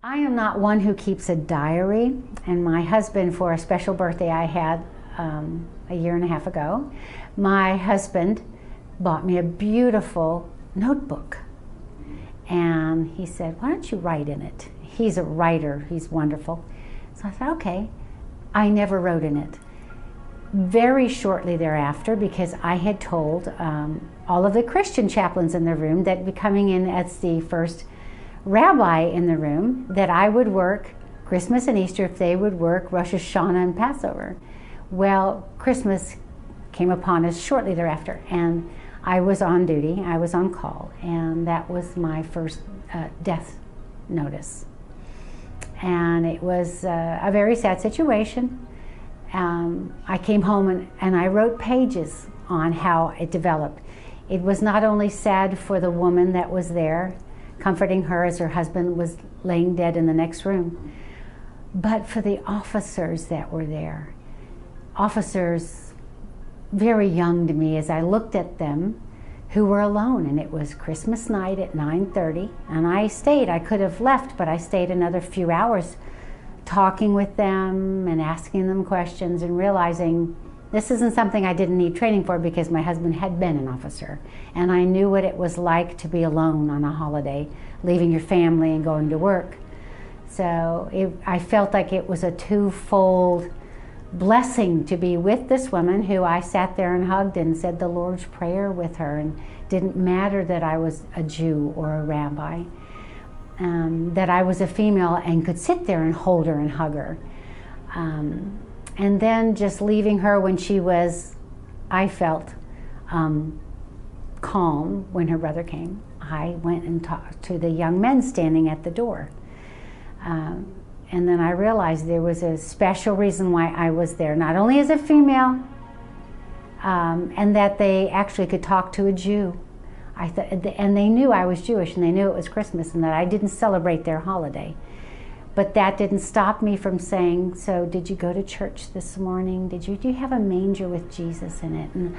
I am not one who keeps a diary, and my husband, for a special birthday I had a year and a half ago, my husband bought me a beautiful notebook, and he said, why don't you write in it? He's a writer, he's wonderful. So I thought, okay. I never wrote in it. Very shortly thereafter, because I had told all of the Christian chaplains in the room that coming in as the first rabbi in the room, that I would work Christmas and Easter if they would work Rosh Hashanah and Passover. Well, Christmas came upon us shortly thereafter, and I was on duty, I was on call, and that was my first death notice. And it was a very sad situation. I came home and I wrote pages on how it developed. It was not only sad for the woman that was there, comforting her as her husband was laying dead in the next room, but for the officers that were there. Officers very young to me as I looked at them, who were alone, and it was Christmas night at 9:30, and I stayed. I could have left, but I stayed another few hours talking with them and asking them questions and realizing this isn't something I didn't need training for, because my husband had been an officer, and I knew what it was like to be alone on a holiday, leaving your family and going to work. So I felt like it was a twofold blessing to be with this woman who I sat there and hugged and said the Lord's Prayer with her, and didn't matter that I was a Jew or a rabbi, that I was a female and could sit there and hold her and hug her. And then just leaving her when she was, I felt, calm when her brother came. I went and talked to the young men standing at the door. And then I realized there was a special reason why I was there, not only as a female, and that they actually could talk to a Jew. And they knew I was Jewish, and they knew it was Christmas, and that I didn't celebrate their holiday. But that didn't stop me from saying, so did you go to church this morning? Do you have a manger with Jesus in it? And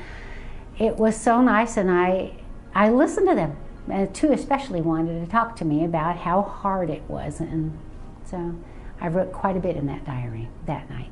it was so nice, and I listened to them. And two especially wanted to talk to me about how hard it was. And so I wrote quite a bit in that diary that night.